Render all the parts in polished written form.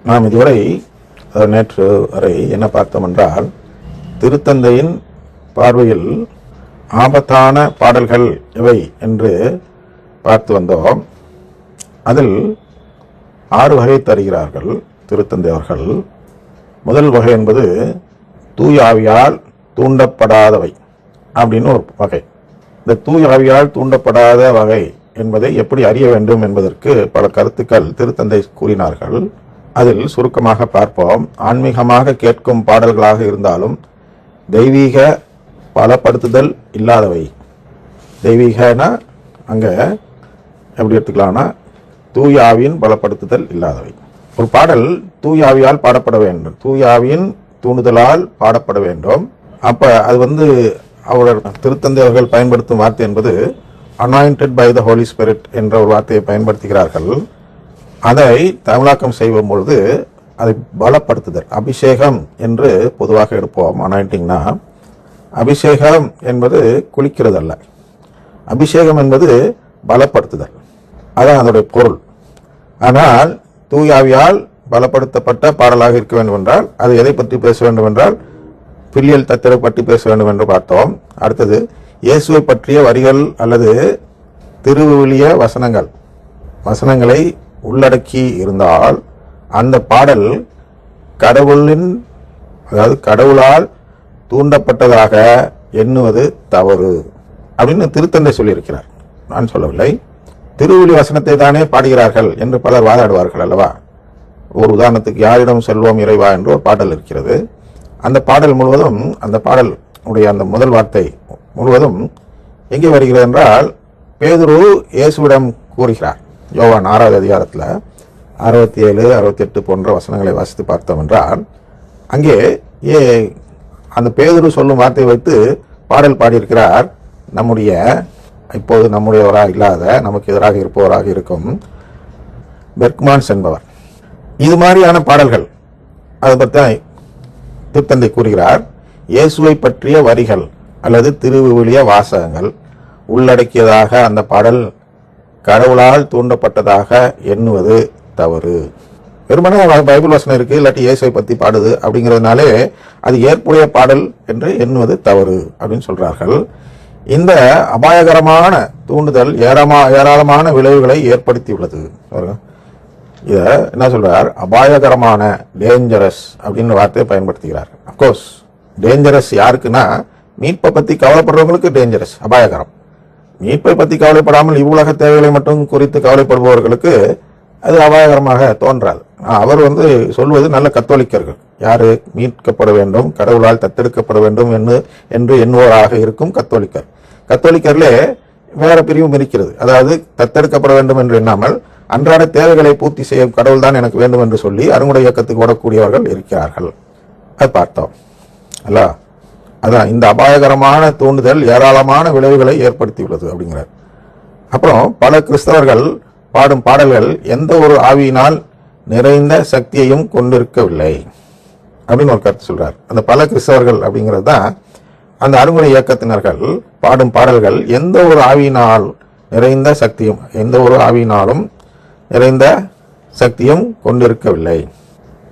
நாம் இதுவரை நேற்று வரை என்ன பார்த்தோம் என்றால், திருத்தந்தையின் பார்வையில் ஆபத்தான பாடல்கள் எவை என்று பார்த்து வந்தோம். அதில் 6 வகை தருகிறார்கள் திருத்தந்தை அவர்கள். முதல் வகை என்பது தூய ஆவியால் தூண்டப்படாதவை அப்படின்னு ஒரு வகை. இந்த தூய ஆவியால் தூண்டப்படாத வகை என்பதை எப்படி அறிய வேண்டும் என்பதற்கு பல கருத்துக்கள் திருத்தந்தை கூறினார்கள். அதில் சுருக்கமாக பார்ப்போம். ஆன்மீகமாக கேட்கும் பாடல்களாக இருந்தாலும் தெய்வீக பலப்படுத்துதல் இல்லாதவை. தெய்வீகனா அங்க எப்படி எடுத்துக்கலாம்னா தூய ஆவியின் பலப்படுத்துதல் இல்லாதவை. ஒரு பாடல் தூய ஆவியால் பாடப்பட வேண்டும், தூய ஆவியின் தூண்டுதலால் பாடப்பட வேண்டும். அப்ப அது அவர் திருத்தந்தை அவர்கள் பயன்படுத்தும் வார்த்தை என்பது anointed by the Holy Spirit என்ற ஒரு வார்த்தையை பயன்படுத்துகிறார்கள். அதை தமிழாக்கம் செய்யும் பொழுது அதை பலப்படுத்துதல், அபிஷேகம் என்று பொதுவாக எடுப்போம். அனாயிண்டிங்னா அபிஷேகம் என்பது குளிக்கிறது அல்ல, அபிஷேகம் என்பது பலப்படுத்துதல், அதான் அதனுடைய பொருள். ஆனால் தூயாவியால் பலப்படுத்தப்பட்ட பாடலாக இருக்க வேண்டும் என்றால் அது எதை பற்றி பேச வேண்டும் என்றால் பில்லியல் தத்திரை பற்றி பேச வேண்டும் என்று பார்த்தோம். அடுத்தது இயேசுவை பற்றிய வரிகள் அல்லது திருவிவிலிய வசனங்களை உள்ளடக்கி இருந்தால் அந்த பாடல் கடவுளால் தூண்டப்பட்டதாக எண்ணுவது தவறு அப்படின்னு திருத்தந்தை சொல்லியிருக்கிறார். நான் சொல்லவில்லை. திருவிழி வசனத்தை தானே பாடுகிறார்கள் என்று பலர் வாதாடுவார்கள் அல்லவா. ஒரு உதாரணத்துக்கு யாரிடம் செல்வோம் இறைவா என்று ஒரு பாடல் இருக்கிறது. அந்த பாடல் முழுவதும், அந்த பாடல் உடைய அந்த முதல் வார்த்தை முழுவதும் எங்கே வருகிறது என்றால் பேதுரு இயேசுவிடம் கூறுகிறார். யோவான் 6வது அதிகாரத்தில் 67, 68 போன்ற வசனங்களை வாசித்து பார்த்தோம் என்றால் அங்கே அந்த பேதுரு சொல்லும் வார்த்தையை வைத்து பாடல் பாடியிருக்கிறார். இப்போது நம்முடையவராக இல்லாத நமக்கு எதிராக இருப்பவராக இருக்கும் பெர்க்மான்ஸ் என்பவர். இது மாதிரியான பாடல்கள் அதை பற்றி திருத்தந்தை கூறுகிறார். இயேசுவை பற்றிய வரிகள் அல்லது திருவிவிலிய வாசகங்கள் உள்ளடக்கியதாக அந்த பாடல் கடவுளால் தூண்டப்பட்டதாக எண்ணுவது தவறு. வெறுமனே பைபிள் வசனம் இருக்கு, இல்லாட்டி இயேசுவை பற்றி பாடுது அப்படிங்கிறதுனாலே அது ஏற்புடைய பாடல் என்று எண்ணுவது தவறு அப்படின்னு சொல்றார்கள். இந்த அபாயகரமான தூண்டுதல் ஏராளமான விளைவுகளை ஏற்படுத்தியுள்ளது. இத என்ன சொல்றார்? அபாயகரமான, டேஞ்சரஸ் அப்படின்னு வார்த்தையை பயன்படுத்துகிறார். அப்கோர்ஸ் டேஞ்சரஸ் யாருக்குன்னா மீட்பை பத்தி கவலைப்படுறவங்களுக்கு டேஞ்சரஸ், அபாயகரம். மீட்பை பத்தி கவலைப்படாமல் இவ்வுலக தேவைகளை மட்டும் குறித்து கவலைப்படுபவர்களுக்கு அது அபாயகரமாக தோன்றாது. அவர் சொல்வது நல்ல கத்தோலிக்கர்கள், யாரு மீட்கப்பட வேண்டும், கடவுளால் தத்தெடுக்கப்பட வேண்டும் என்று எண்ணுவோராக இருக்கும் கத்தோலிக்கர். கத்தோலிக்கர்லே வேற பிரிவும் இருக்கிறது. அதாவது தத்தெடுக்கப்பட வேண்டும் என்று எண்ணாமல் அன்றாட தேவைகளை பூர்த்தி செய்யும் கடவுள் தான் எனக்கு வேண்டும் என்று சொல்லி அருங்குடை இயக்கத்துக்கு ஓடக்கூடியவர்கள் இருக்கிறார்கள். அது பார்த்தோம் அல்ல. அதான் இந்த அபாயகரமான தூண்டுதல் ஏராளமான விளைவுகளை ஏற்படுத்தியுள்ளது அப்படிங்கிறார். அப்புறம் பல கிறிஸ்தவர்கள் பாடும் பாடல்கள் எந்த ஒரு ஆவியினால் நிறைந்த சக்தியையும் கொண்டிருக்கவில்லை அப்படின்னு ஒரு கருத்து சொல்றார். அந்த பல கிறிஸ்தவர்கள் அப்படிங்கிறது தான் அந்த அருங்குடை இயக்கத்தினர்கள் பாடும் பாடல்கள் எந்த ஒரு ஆவியினால் நிறைந்த சக்தியும், எந்த ஒரு ஆவியினாலும் நிறைந்த சக்தியும் கொண்டிருக்கவில்லை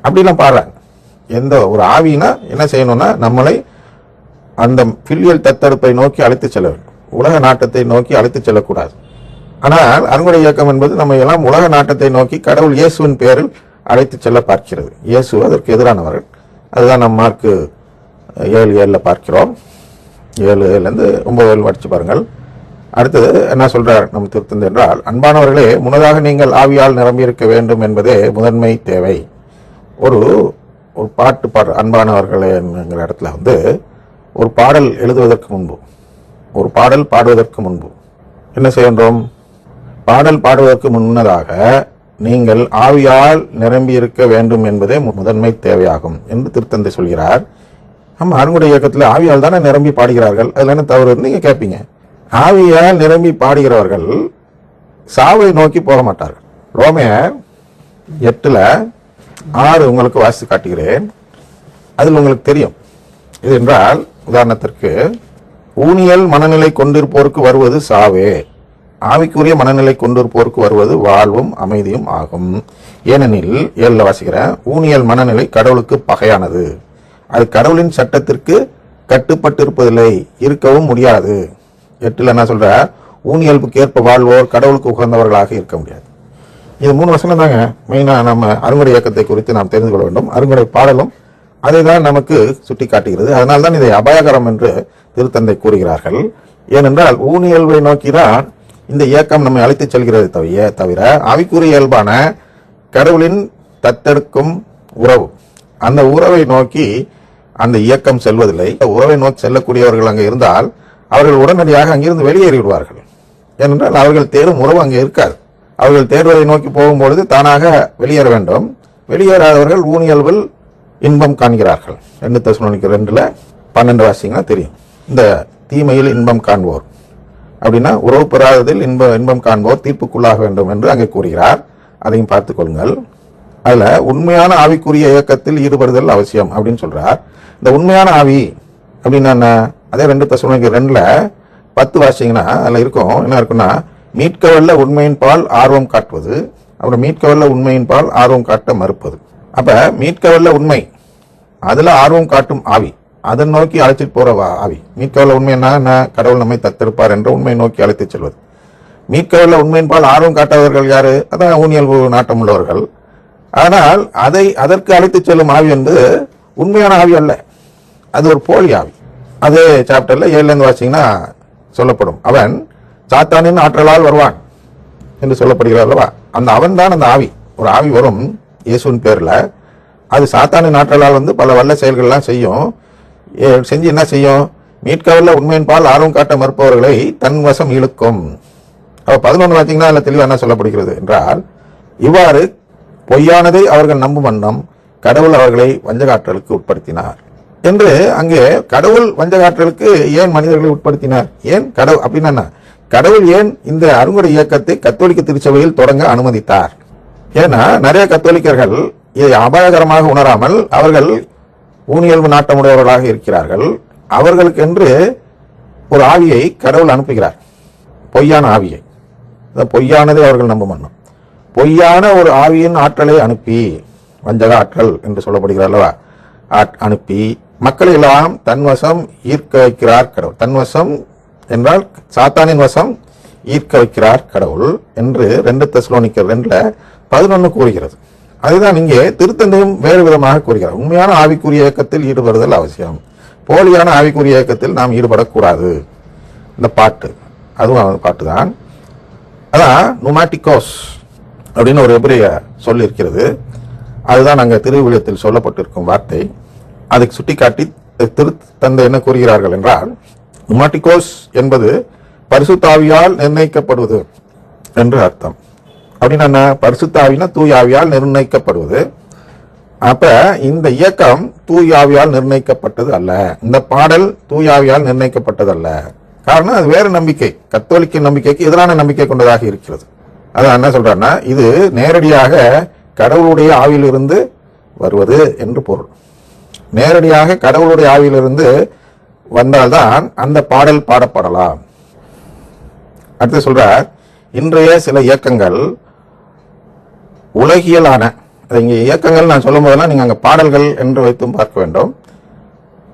அப்படிலாம் பாடுறாங்க. எந்த ஒரு ஆவினா என்ன செய்யணும்னா நம்மளை அந்த பில்லியல் தத்தெடுப்பை நோக்கி அழைத்து செல்ல வேண்டும், உலக நாட்டத்தை நோக்கி அழைத்து செல்லக்கூடாது. ஆனால் அருங்குடை இயக்கம் என்பது நம்ம எல்லாம் உலக நாட்டத்தை நோக்கி கடவுள் இயேசுவின் பெயரில் அழைத்து செல்ல பார்க்கிறது. இயேசு அதற்கு எதிரானவர்கள். அதுதான் நம்ம மார்க்கு 7:7 பார்க்கிறோம். 7:7 9 படிச்சு பாருங்கள். அடுத்தது என்ன சொல்றார் நம்ம திருத்தந்தை என்றால், அன்பானவர்களே, முன்னதாக நீங்கள் ஆவியால் நிரம்பியிருக்க வேண்டும் என்பதே முதன்மை தேவை. ஒரு பாட்டு அன்பானவர்களே என்கிற இடத்துல ஒரு பாடல் எழுதுவதற்கு முன்பு, ஒரு பாடல் பாடுவதற்கு முன்பு என்ன செய்கின்றோம்? பாடல் பாடுவதற்கு முன்னதாக நீங்கள் ஆவியால் நிரம்பி இருக்க வேண்டும் என்பதே முதன்மை தேவையாகும் என்று திருத்தந்தை சொல்கிறார். நம்ம அருங்குடை இயக்கத்தில் ஆவியால் தானே நிரம்பி பாடுகிறார்கள், அதுல என்ன தவறு நீங்க கேட்பீங்க. ஆவியால் நிரம்பி பாடுகிறவர்கள் சாவை நோக்கி போக மாட்டார்கள். ரோமர் 8:6 உங்களுக்கு வாசித்து காட்டுகிறேன். அதில் உங்களுக்கு தெரியும். இது என்றால், உதாரணத்திற்கு ஊனியல் மனநிலை கொண்டிருப்போருக்கு வருவது சாவே, ஆவிக்குரிய மனநிலை கொண்டிருப்போருக்கு வருவது வாழ்வும் அமைதியும் ஆகும். ஏனெனில் 7 வாசிக்கிறேன், ஊனியல் மனநிலை கடவுளுக்கு பகையானது, அது கடவுளின் சட்டத்திற்கு கட்டுப்பட்டிருப்பதில்லை, இருக்கவும் முடியாது. 8 என்ன சொல்ற, ஊனியல்புக்கு ஏற்ப வாழ்வோர் கடவுளுக்கு உகந்தவர்களாக இருக்க முடியாது. இது 3 வசனம் தாங்க மெயினா நம்ம அருங்குடை இயக்கத்தை குறித்து நாம் தெரிந்து கொள்ள வேண்டும். அருங்குடை பாடலும் அதை தான் நமக்கு சுட்டி காட்டுகிறது. அதனால்தான் இதை அபாயகரம் என்று திருத்தந்தை கூறுகிறார்கள். ஏனென்றால் ஊனியல்பை நோக்கிதான் இந்த இயக்கம் நம்மை அழைத்துச் செல்கிறது தவிர ஆவிக்குரிய இயல்பான கடவுளின் தத்தெடுக்கும் உறவு, அந்த உறவை நோக்கி அந்த இயக்கம் செல்வதில்லை. உறவை நோக்கி செல்லக்கூடியவர்கள் அங்கே இருந்தால் அவர்கள் உடனடியாக அங்கிருந்து வெளியேறி விடுவார்கள். ஏனென்றால் அவர்கள் தேடும் உறவு அங்கே இருக்காது. அவர்கள் தேடுவதை நோக்கி போகும்பொழுது தானாக வெளியேற வேண்டும். வெளியேறாதவர்கள் ஊனியல்பில் இன்பம் காண்கிறார்கள். 2 தெசலோனிக்கர் 2:12 வாசிங்கன்னா தெரியும். இந்த தீமையில் இன்பம் காண்போர் அப்படின்னா உறவு பெறாததில் இன்பம் காண்போர் தீர்ப்புக்குள்ளாக வேண்டும் என்று அங்கே கூறுகிறார். அதையும் பார்த்துக் கொள்ளுங்கள். அதுல உண்மையான ஆவிக்குரிய இயக்கத்தில் ஈடுபடுதல் அவசியம் அப்படின்னு சொல்றார். இந்த உண்மையான ஆவி அப்படின்னா என்ன? அதே 2 தெசலோனிக்கர் 2:10 வாசிங்கன்னா அதுல இருக்கும், என்ன இருக்குன்னா, மீட்கவல்ல உண்மையின் பால் ஆர்வம் காட்டுவது, அப்புறம் மீட்கவல்ல உண்மையின் பால் ஆர்வம் காட்ட மறுப்பது. அப்ப மீட்கவல்ல உண்மை, அதுல ஆர்வம் காட்டும் ஆவி, அதை நோக்கி அழைச்சிட்டு போற ஆவி. மீட்கவல்ல உண்மை என்ன? கடவுள் நம்மை தத்தெடுப்பார் என்ற உண்மையை நோக்கி அழைத்துச் செல்வது. மீட்கவல்ல உண்மையின் பால் ஆர்வம் காட்டாதவர்கள் யாரு? அதான் ஊனியல்பு நாட்டம் உள்ளவர்கள். ஆனால் அதற்கு அழைத்துச் செல்லும் ஆவி என்பது உண்மையான ஆவி அல்ல, அது ஒரு போலி ஆவி. அதே சாப்டர்ல 7 வாசிங்கன்னா சொல்லப்படும், அவன் சாத்தானின் ஆற்றலால் வருவான் என்று சொல்லப்படுகிறார் அல்லவா? அந்த அவன் தான் அந்த ஆவி. ஒரு ஆவி வரும் இயேசுவின் பேர்ல, அது சாத்தானின் ஆற்றலால் வந்து பல வல்ல செயல்கள்லாம் செய்யும். செஞ்சு என்ன செய்யும்? மீட்கவல்ல உண்மையின் பால் ஆர்வம் காட்ட மறுப்பவர்களை தன் வசம் இழுக்கும். அப்ப 11 பார்த்தீங்கன்னா அதுல தெளிவா என்ன சொல்லப்படுகிறது என்றால், இவ்வாறு பொய்யானதை அவர்கள் நம்பும் வண்ணம் கடவுள் அவர்களை வஞ்சகாற்றலுக்கு உட்படுத்தினார் என்று. அங்கே கடவுள் வஞ்சகாற்றலுக்கு ஏன் மனிதர்களை உட்படுத்தினார்? ஏன் கடவுள் அப்படின்னா, கடவுள் ஏன் இந்த அருங்குடை இயக்கத்தை கத்தோலிக்க திருச்சபையில் தொடங்க அனுமதித்தார்? ஏன்னா நிறைய கத்தோலிக்கர்கள் இதை அபாயகரமாக உணராமல் அவர்கள் ஊனியல்பு நாட்டமுடையவர்களாக இருக்கிறார்கள். அவர்களுக்கென்று ஒரு ஆவியை கடவுள் அனுப்புகிறார், பொய்யான ஆவியை. பொய்யானதை அவர்கள் நம்ப மன்னும் பொய்யான ஒரு ஆவியின் ஆற்றலை அனுப்பி, வஞ்சக ஆற்றல் என்று சொல்லப்படுகிறார் அல்லவா, அனுப்பி மக்களை எல்லாம் தன்வசம் ஈர்க்க வைக்கிறார் கடவுள். தன்வசம் என்றால் சாத்தானின் வசம் ஈர்க்க வைக்கிறார் கடவுள் என்று 2 தெசலோனிக்கர் 2:11 கூறுகிறது. அதுதான் இங்கே திருத்தந்தையும் வேறு விதமாக கூறுகிறார். உண்மையான ஆவிக்குரிய இயக்கத்தில் ஈடுபடுதல் அவசியம், போலியான ஆவிக்குரிய இயக்கத்தில் நாம் ஈடுபடக்கூடாது. இந்த பாட்டு, அதுவும் பாட்டு தான். அதான் நுமாட்டிகோஸ் அப்படின்னு ஒரு எபிரிய சொல் இருக்கிறது. அதுதான் அங்கே திருவிழியத்தில் சொல்லப்பட்டிருக்கும் வார்த்தை. அதை சுட்டிக்காட்டி திருத்தந்தை என்ன கூறுகிறார்கள் என்றால், நுமாட்டிகோஸ் என்பது பரிசுத்த ஆவியால் நிர்ணயிக்கப்படுவது என்று அர்த்தம். அப்படின்னா என்ன? பரிசுத்த ஆவினா தூய ஆவியால் நிர்ணயிக்கப்படுவது. அப்ப இந்த இயக்கம் தூய ஆவியால் நிர்ணயிக்கப்பட்டது அல்ல, இந்த பாடல் தூய ஆவியால் நிர்ணயிக்கப்பட்டது அல்ல. காரணம் அது வேறு நம்பிக்கை, கத்தோலிக்க நம்பிக்கைக்கு எதிரான நம்பிக்கை கொண்டதாக இருக்கிறது. அதான் என்ன சொல்றாருன்னா, இது நேரடியாக கடவுளுடைய ஆவியிலிருந்து வருவது என்று பொருள். நேரடியாக கடவுளுடைய ஆவியிலிருந்து வந்தால்தான் அந்த பாடல் பாடப்படலாம். அடுத்து சொல்றார், இன்றைய சில இயக்கங்கள் உலகியலான, இங்க இயக்கங்கள் நான் சொல்லும் போதெல்லாம் நீங்க அங்க பாடல்கள் என்று வைத்தும் பார்க்க வேண்டும்.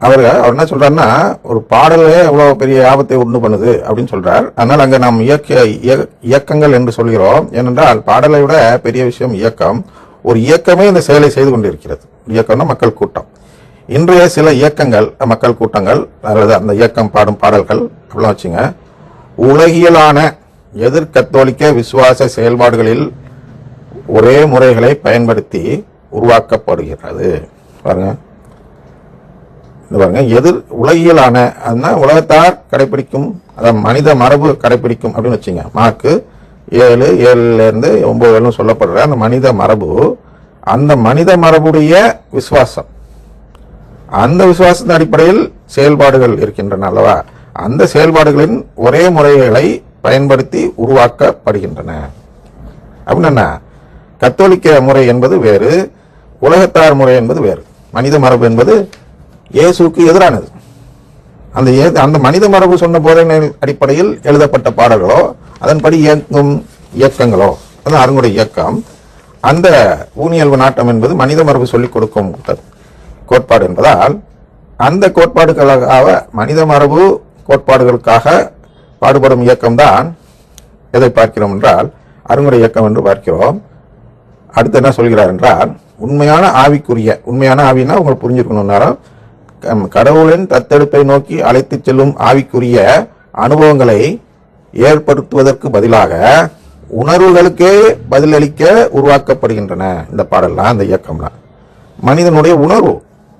அவர் என்ன சொல்றாருன்னா, ஒரு பாடலே எவ்வளவு பெரிய ஆபத்தை உண்டு பண்ணுது அப்படின்னு சொல்றார். அதனால அங்க நாம் இயக்கங்கள் என்று சொல்கிறோம். ஏனென்றால் பாடலை விட பெரிய விஷயம் இயக்கம். ஒரு இயக்கமே இந்த செயலை செய்து கொண்டிருக்கிறது. இயக்கம்னா மக்கள் கூட்டம். இன்றைய சில இயக்கங்கள், மக்கள் கூட்டங்கள், அதாவது அந்த இயக்கம் பாடும் பாடல்கள் அப்படிலாம் வச்சுங்க, உலகியலான எதிர்கத்தோலிக்க விசுவாச செயல்பாடுகளில் ஒரே முறைகளை பயன்படுத்தி உருவாக்கப்படுகிறது. பாருங்க, எதிர் உலகியலான உலகத்தார் கடைபிடிக்கும், அதாவது மனித மரபு கடைபிடிக்கும் அப்படின்னு வச்சுங்க. மார்க்கு 7:7-9 சொல்லப்படுற அந்த மனித மரபு, அந்த மனித மரபுடைய விசுவாசம், அந்த விசுவாசத்தின் அடிப்படையில் செயல்பாடுகள் இருக்கின்றன அல்லவா, அந்த செயல்பாடுகளின் ஒரே முறைகளை பயன்படுத்தி உருவாக்கப்படுகின்றன. அப்படின்னா கத்தோலிக்க முறை என்பது வேறு, உலகத்தார் முறை என்பது வேறு. மனித மரபு என்பது இயேசுக்கு எதிரானது. அந்த மனித மரபு சொன்ன போதனை அடிப்படையில் எழுதப்பட்ட பாடல்களோ அதன்படி இயங்கும் இயக்கங்களோ, அதான் அருங்குடைய இயக்கம். அந்த ஊனியல்பு நாட்டம் என்பது மனித மரபு சொல்லிக் கொடுக்கும் கோட்பாடு என்பதால், அந்த கோட்பாடுகளாக மனித மரபு கோட்பாடுகளுக்காக பாடுபடும் இயக்கம்தான் எதை பார்க்கிறோம் என்றால் அருங்குடைய இயக்கம் என்று பார்க்கிறோம். அடுத்து என்ன சொல்கிறார் என்றால், உண்மையான ஆவிக்குரிய, உண்மையான ஆவினா உங்களுக்கு புரிஞ்சுக்கணும், கடவுளின் தத்தெடுப்பை நோக்கி அழைத்து செல்லும் ஆவிக்குரிய அனுபவங்களை ஏற்படுத்துவதற்கு பதிலாக உணர்வுகளுக்கே பதிலளிக்க உருவாக்கப்படுகின்றன. இந்த பாடல்லாம், இந்த இயக்கம்லாம் மனிதனுடைய உணர்வு.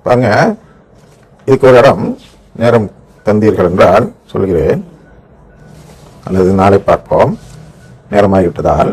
பாருங்க, இதுக்கு ஒரு இடம் நேரம் தந்தீர்கள் என்றால் சொல்கிறேன், அல்லது நாளை பார்ப்போம், நேரமாகிவிட்டதால்.